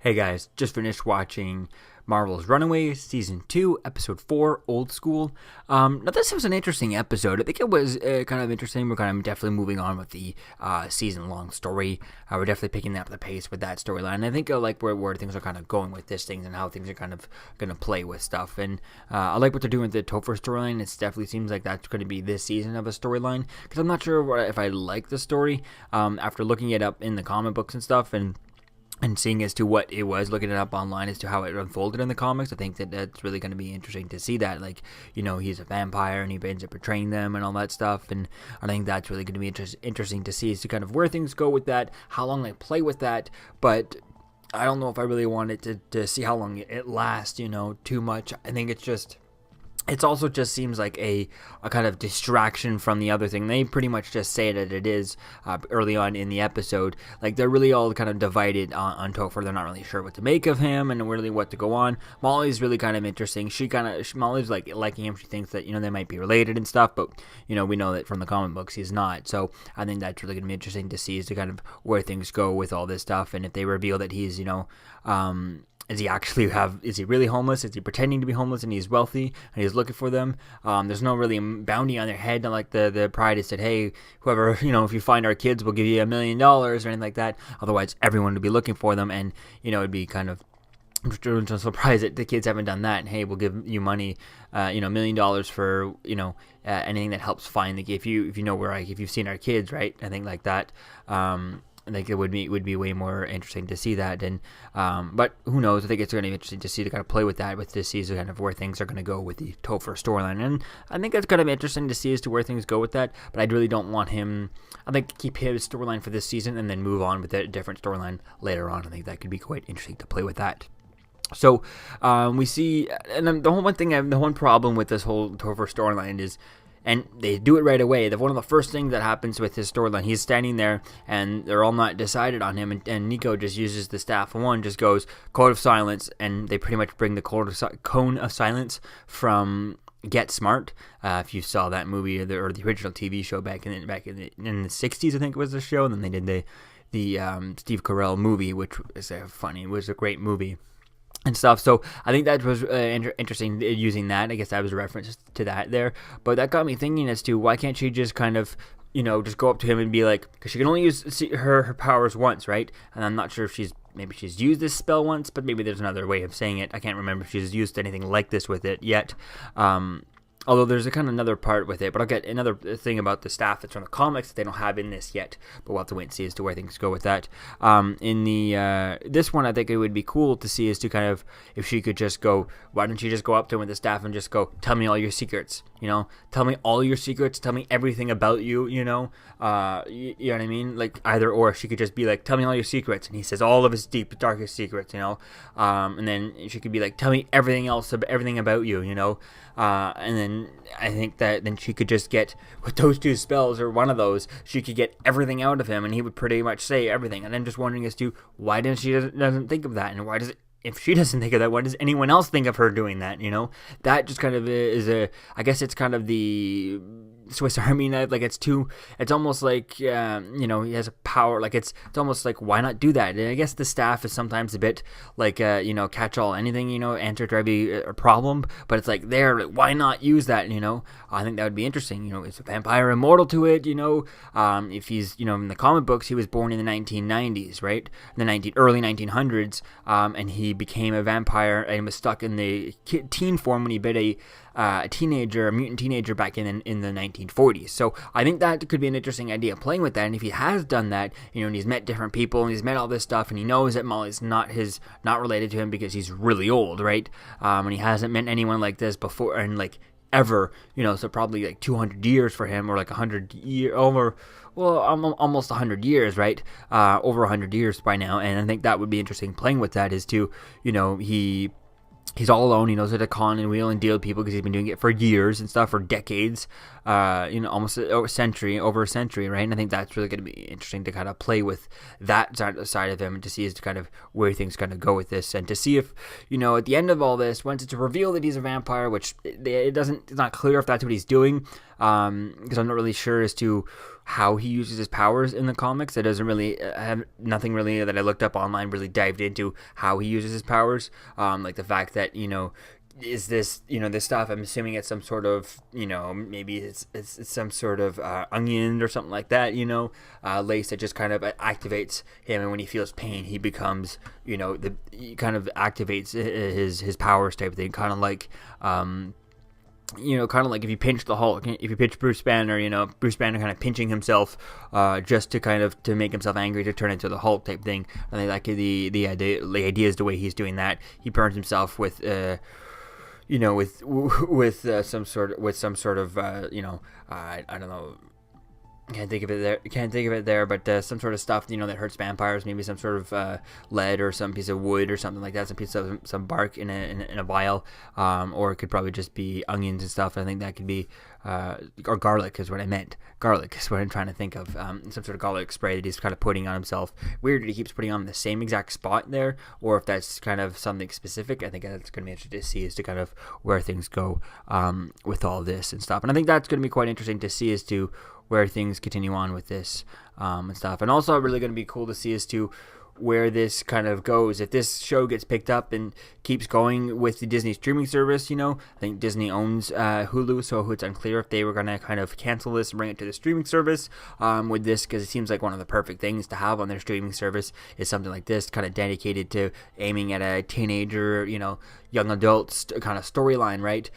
Hey guys, just finished watching Marvel's Runaways, Season 2, Episode 4, Old School. Now this was an interesting episode. I think it was kind of interesting. We're kind of definitely moving on with the season-long story. We're definitely picking up the pace with that storyline. I think I like where things are kind of going with this thing and how things are kind of going to play with stuff. And I like what they're doing with the Topher storyline. It definitely seems like that's going to be this season of a storyline. Because I'm not sure if I like the story after looking it up in the comic books and stuff and seeing as to what it was, looking it up online as to how it unfolded in the comics. I think that's really going to be interesting to see that. Like, you know, he's a vampire and he ends up betraying them and all that stuff. And I think that's really going to be interesting to see as to kind of where things go with that, how long they play with that. But I don't know if I really want it to see how long it lasts, you know, too much. I think it also just seems like a kind of distraction from the other thing. They pretty much just say that it is early on in the episode. Like, they're really all kind of divided on Topher. They're not really sure what to make of him and really what to go on. Molly's really kind of interesting. Molly's like liking him. She thinks that, you know, they might be related and stuff, but, you know, we know that from the comic books he's not. So I think that's really going to be interesting to see as to kind of where things go with all this stuff. And if they reveal that he's, you know, is he really homeless? Is he pretending to be homeless and he's wealthy and he's looking for them? There's no really bounty on their head. Not like the Pride has said, hey, whoever, you know, if you find our kids, we'll give you $1 million or anything like that. Otherwise, everyone would be looking for them. And, you know, it'd be kind of, I'm surprised that the kids haven't done that. And, hey, we'll give you money, you know, $1 million for, you know, anything that helps find the, if you know where, like, if you've seen our kids, right? I think like that. I think it would be way more interesting to see that, and but who knows? I think it's going to be interesting to see to kind of play with that with this season, kind of where things are going to go with the Topher storyline, and I think that's kind of interesting to see as to where things go with that. But I really don't want him. I think keep his storyline for this season and then move on with a different storyline later on. I think that could be quite interesting to play with that. So we see, and the one problem with this whole Topher storyline is. And they do it right away. One of the first things that happens with his storyline, he's standing there, and they're all not decided on him, and Nico just uses the staff of one, just goes, Code of Silence, and they pretty much bring the Cone of Silence from Get Smart. If you saw that movie, or the original TV show back in the 60s, I think it was the show, and then they did the Steve Carell movie, which was a great movie. And stuff, so I think that was interesting using that. I guess that was a reference to that there, but that got me thinking as to why can't she just kind of, you know, just go up to him and be like, because she can only use her powers once, right? And I'm not sure if she's used this spell once, but maybe there's another way of saying it. I can't remember if she's used anything like this with it yet. Although there's a kind of another part with it, but I'll get another thing about the staff that's from the comics that they don't have in this yet, but we'll have to wait and see as to where things go with that. In the this one, I think it would be cool to see as to kind of, if she could just go, why don't you just go up to him with the staff and just go, tell me all your secrets, you know, tell me all your secrets, tell me everything about you, you know, you know what I mean, like either or. She could just be like, tell me all your secrets, and he says all of his deep, darkest secrets, you know, and then she could be like, tell me everything else, everything about you, you know, and then I think that then she could just get, with those two spells, or one of those, she could get everything out of him, and he would pretty much say everything. And I'm just wondering as to why doesn't think of that, and why does it, if she doesn't think of that, why does anyone else think of her doing that, you know? That just kind of is I guess it's kind of the Swiss Army knife, like it's almost like, you know, he has a power, like it's almost like, why not do that? And I guess the staff is sometimes a bit like, you know, catch all anything, you know, answer to every problem, but it's like, why not use that, you know? I think that would be interesting, you know, is a vampire immortal to it, you know? If he's, you know, in the comic books, he was born in the 1990s, right? In the early 1900s, and he became a vampire and was stuck in the teen form when he bit a mutant teenager back in the 1940s. So I think that could be an interesting idea, playing with that. And if he has done that, you know, and he's met different people and he's met all this stuff, and he knows that Molly's not related to him because he's really old, right? And he hasn't met anyone like this before, and like ever, you know, so probably like 200 years for him, or like 100 years over. Well, almost 100 years, right? Over 100 years by now. And I think that would be interesting, playing with that, is to, you know, he's all alone. He knows how to con and wheel and deal with people because he's been doing it for years and stuff, for decades, you know, almost over a century, right? And I think that's really going to be interesting to kind of play with that side of him, and to see as to kind of where things kind of go with this, and to see if, you know, at the end of all this, once it's revealed that he's a vampire, which it's not clear if that's what he's doing, because I'm not really sure as to how he uses his powers in the comics. It doesn't really have nothing really that I looked up online really dived into how he uses his powers. Like the fact that, is this, this stuff, I'm assuming it's some sort of, maybe it's some sort of onion or something like that, lace that just kind of activates him, and when he feels pain he becomes, he kind of activates his powers type of thing, kind of like if you pinch the Hulk, if you pinch Bruce Banner, Bruce Banner kind of pinching himself just to make himself angry to turn into the Hulk type thing. I think that could the idea is the way he's doing that. He burns himself with some sort of I don't know. Can't think of it there, but some sort of stuff, that hurts vampires. Maybe some sort of lead or some piece of wood or something like that. Some piece of some bark in a vial, or it could probably just be onions and stuff. I think that could be, or garlic is what I meant. Garlic is what I'm trying to think of. Some sort of garlic spray that he's kind of putting on himself. Weird that he keeps putting on the same exact spot there, or if that's kind of something specific. I think that's going to be interesting to see as to kind of where things go with all this and stuff. And I think that's going to be quite interesting to see as to where things continue on with this and stuff. And also really going to be cool to see as to where this kind of goes. If this show gets picked up and keeps going with the Disney streaming service, I think Disney owns Hulu, so it's unclear if they were going to kind of cancel this and bring it to the streaming service with this, because it seems like one of the perfect things to have on their streaming service is something like this, kind of dedicated to aiming at a teenager, young adult kind of storyline, right?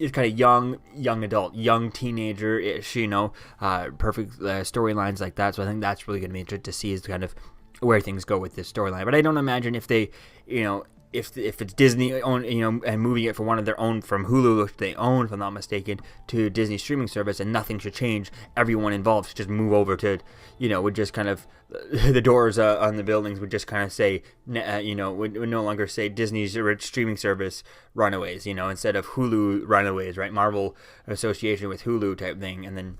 It's kind of young adult, young teenager-ish, perfect storylines like that. So I think that's really going to be interesting to see is kind of where things go with this storyline. But I don't imagine if they, if it's Disney own, and moving it from one of their own from Hulu, which they own, if I'm not mistaken, to Disney streaming service, and nothing should change. Everyone involved should just move over to, would just kind of the doors on the buildings would just kind of say, would no longer say Disney's streaming service Runaways, instead of Hulu Runaways, right? Marvel association with Hulu type thing, and then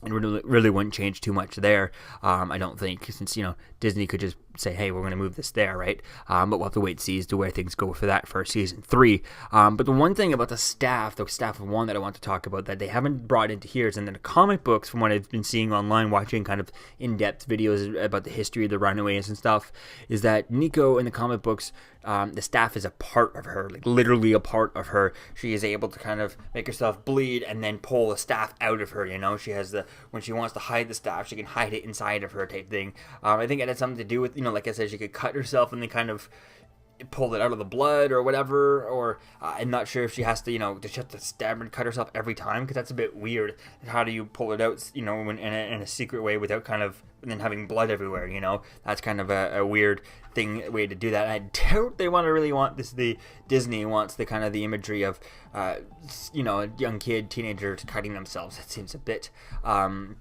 it really wouldn't change too much there, I don't think, since, Disney could just say, hey, we're going to move this there, right? But we'll have to wait and see as to where things go for that for season 3. But the one thing about the staff of one that I want to talk about that they haven't brought into here is in the comic books, from what I've been seeing online, watching kind of in-depth videos about the history of the Runaways and stuff, is that Nico in the comic books, the staff is a part of her, like literally a part of her. She is able to kind of make herself bleed and then pull the staff out of her, She has when she wants to hide the staff, she can hide it inside of her type thing. I think it had something to do with, like I said, she could cut herself and then kind of pull it out of the blood or whatever, or I'm not sure if she has to, to shut the stab and cut herself every time, because that's a bit weird. How do you pull it out, when in a secret way without kind of then having blood everywhere, That's kind of a weird way to do that. I doubt they want this. The Disney wants the kind of the imagery of, a young kid, teenagers cutting themselves. It seems a bit outside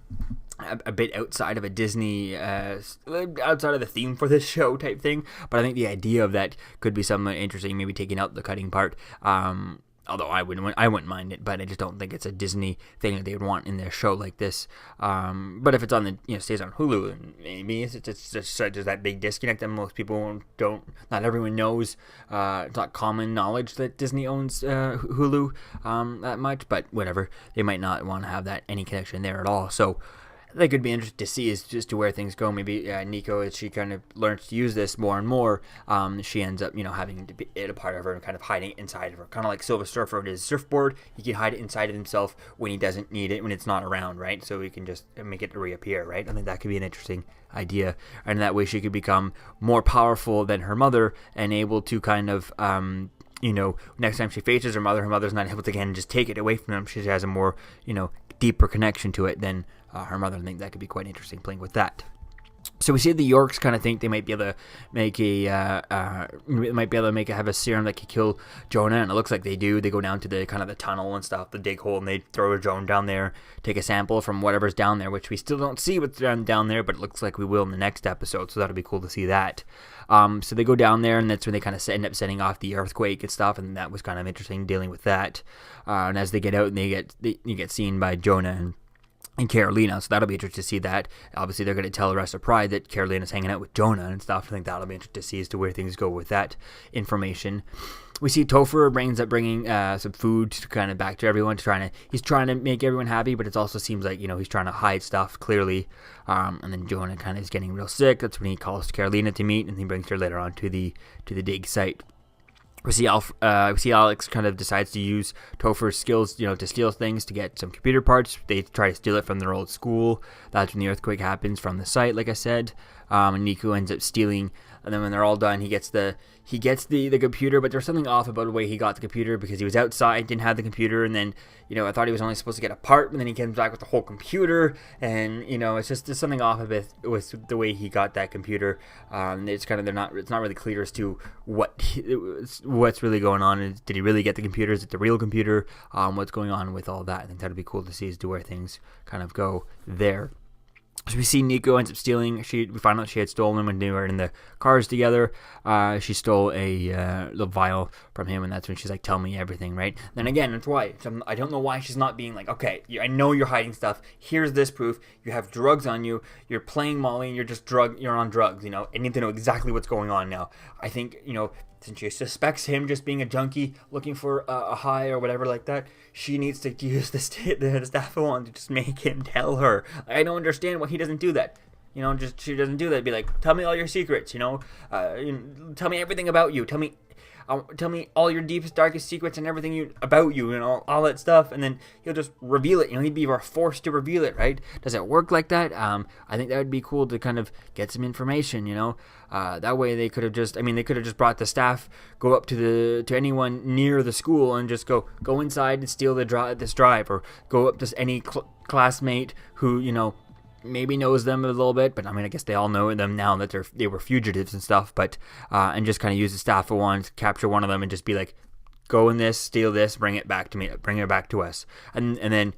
of a Disney, outside of the theme for this show type thing. But I think the idea of that could be something interesting, maybe taking out the cutting part. Although I wouldn't mind it, but I just don't think it's a Disney thing that they would want in their show like this. But if it's on stays on Hulu, and maybe it's just there's that big disconnect that most people not everyone knows. It's not common knowledge that Disney owns Hulu that much, but whatever. They might not want to have that any connection there at all. So that could be interesting to see is just to where things go. Maybe Nico, as she kind of learns to use this more and more, she ends up, having it a part of her and kind of hiding it inside of her. Kind of like Silver Surfer with his surfboard. He can hide it inside of himself when he doesn't need it, when it's not around, right? So he can just make it reappear, right? I think that could be an interesting idea. And that way she could become more powerful than her mother and able to kind of, next time she faces her mother's not able to, again, just take it away from him. She has a more, deeper connection to it than her mother. I think that could be quite interesting playing with that. So we see the Yorks kind of think they might be able to make have a serum that could kill Jonah, and it looks like they do. They go down to the kind of the tunnel and stuff, the dig hole, and they throw a drone down there, take a sample from whatever's down there, which we still don't see what's down there, but it looks like we will in the next episode. So that'll be cool to see that. So they go down there, and that's when they kind of end up setting off the earthquake and stuff, and that was kind of interesting dealing with that. And as they get out, and you get seen by Jonah and Carolina, so that'll be interesting to see that. Obviously, they're going to tell the rest of Pride that Carolina's hanging out with Jonah and stuff. I think that'll be interesting to see as to where things go with that information. We see Topher bringing some food to kind of back to everyone. He's trying to make everyone happy, but it also seems like he's trying to hide stuff clearly. And then Jonah kind of is getting real sick. That's when he calls Carolina to meet, and he brings her later on to the dig site. We see Alex kind of decides to use Topher's skills, to steal things to get some computer parts. They try to steal it from their old school. That's when the earthquake happens from the site, like I said. And Nico ends up stealing. And then when they're all done, he gets the computer, but there's something off about the way he got the computer because he was outside, didn't have the computer, and then I thought he was only supposed to get a part, but then he comes back with the whole computer, and it's just there's something off of it with the way he got that computer. It's kind of it's not really clear as to what's really going on. Did he really get the computer? Is it the real computer? What's going on with all that? I think that'd be cool to see as to where things kind of go there. So we see Nico ends up stealing. We find out she had stolen when they were in the cars together. She stole a little vial from him, and that's when she's like, "Tell me everything," right? Then again, that's why I don't know why she's not being like, "Okay, I know you're hiding stuff. Here's this proof. You have drugs on you. You're playing Molly, and you're on drugs. I need to know exactly what's going on now." I think since she suspects him just being a junkie looking for a high or whatever like that, she needs to use the staff wand to just make him tell her. I don't understand why he doesn't do that. She doesn't do that. Be like, tell me all your secrets. Tell me everything about you. Tell me all your deepest, darkest secrets and everything about you and all that stuff, and then he'll just reveal it. He'd be forced to reveal it, right? Does it work like that? I think that would be cool to kind of get some information. That way they could have just brought the staff, go up to anyone near the school and just go inside and steal this drive, or go up to any classmate who maybe knows them a little bit, but I guess they all know them now that they were fugitives and stuff, but and just kind of use the staff of one to capture one of them and just be like, go in this, steal this, bring it back to me, bring it back to us, and then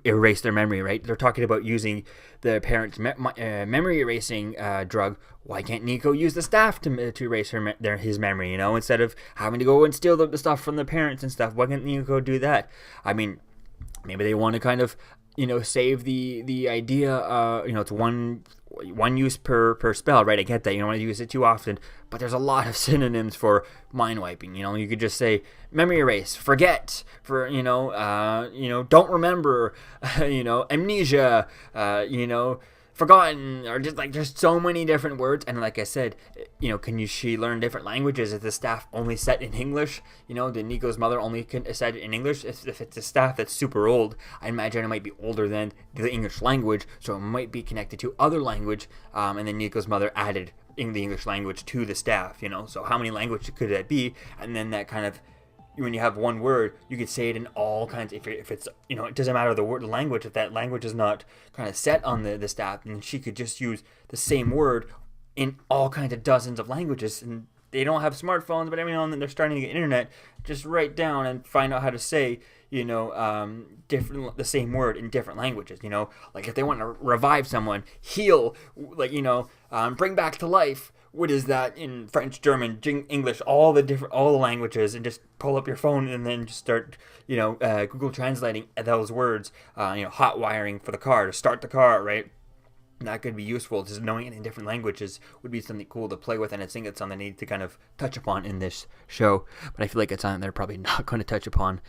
erase their memory, right? They're talking about using the parents' memory erasing drug. Why can't Nico use the staff to erase his memory, instead of having to go and steal the stuff from the parents and stuff? Why can't Nico do that? Maybe they want to kind of save the idea. It's one use per spell, right? I get that you don't want to use it too often, but there's a lot of synonyms for mind wiping. You could just say memory erase, forget, don't remember, amnesia, forgotten, or just like there's so many different words. And like I said, she learn different languages? Is the staff only set in English? Did Nico's mother only set it in English? If it's a staff that's super old, I imagine it might be older than the English language, so it might be connected to other language, and then Nico's mother added in the English language to the staff, so how many languages could that be? And then that kind of, when you have one word, you could say it in all kinds. If it's it doesn't matter the language. If that language is not kind of set on the staff, then she could just use the same word in all kinds of dozens of languages. And they don't have smartphones, but every now and then they're starting to get internet. Just write down and find out how to say the same word in different languages. Like if they want to revive someone, heal, bring back to life. What is that in French, German, English, all the languages, and just pull up your phone and then just start, Google translating those words, hot wiring for the car to start the car, right? That could be useful. Just knowing it in different languages would be something cool to play with, and I think it's something they need to kind of touch upon in this show. But I feel like it's something they're probably not going to touch upon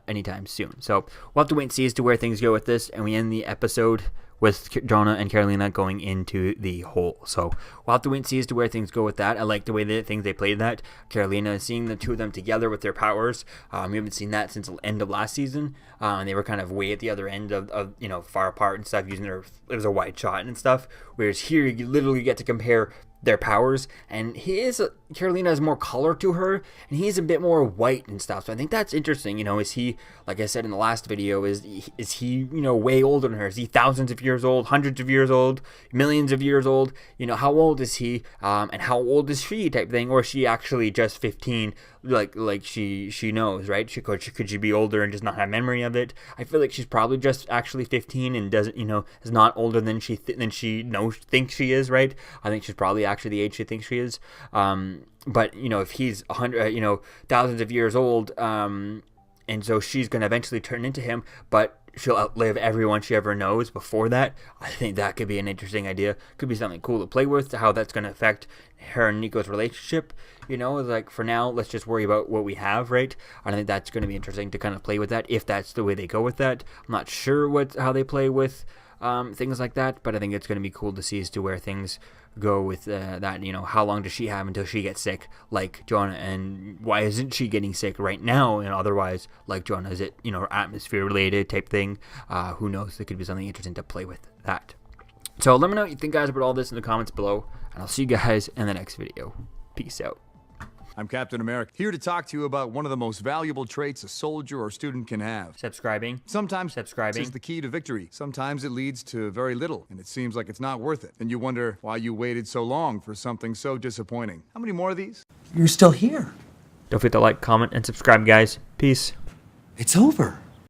anytime soon. So we'll have to wait and see as to where things go with this, and we end the episode with Jonah and Carolina going into the hole. So we'll have to wait and see as to where things go with that. I like the way they played that. Carolina, seeing the two of them together with their powers. We haven't seen that since the end of last season. And they were kind of way at the other end of far apart and stuff, using it was a wide shot and stuff. Whereas here you literally get to compare their powers, and Carolina has more color to her, and he's a bit more white and stuff. So I think that's interesting. Is he, like I said in the last video, is he way older than her? Is he thousands of years old, hundreds of years old, millions of years old? How old is he? And how old is she, type thing? Or is she actually just 15? Like she knows, right? Could she be older and just not have memory of it? I feel like she's probably just actually 15 and doesn't is not older than she thinks she is, right? I think she's probably actually the age she thinks she is. But if he's 100, thousands of years old, and so she's going to eventually turn into him, but she'll outlive everyone she ever knows before that. I think that could be an interesting idea. Could be something cool to play with, how that's going to affect her and Nico's relationship. You know, like for now, let's just worry about what we have, right? I think that's going to be interesting to kind of play with that, if that's the way they go with that. I'm not sure how they play with things like that, but I think it's going to be cool to see as to where things go with that. You know, how long does she have until she gets sick, like Jonah, and why isn't she getting sick right now? And otherwise, like Jonah, is it, you know, atmosphere related type thing? Who knows? There could be something interesting to play with that. So let me know what you think, guys, about all this in the comments below, and I'll see you guys in the next video. Peace out. I'm Captain America, here to talk to you about one of the most valuable traits a soldier or student can have. Subscribing. Sometimes is the key to victory. Sometimes it leads to very little, and it seems like it's not worth it. And you wonder why you waited so long for something so disappointing. How many more of these? You're still here. Don't forget to like, comment, and subscribe, guys. Peace. It's over.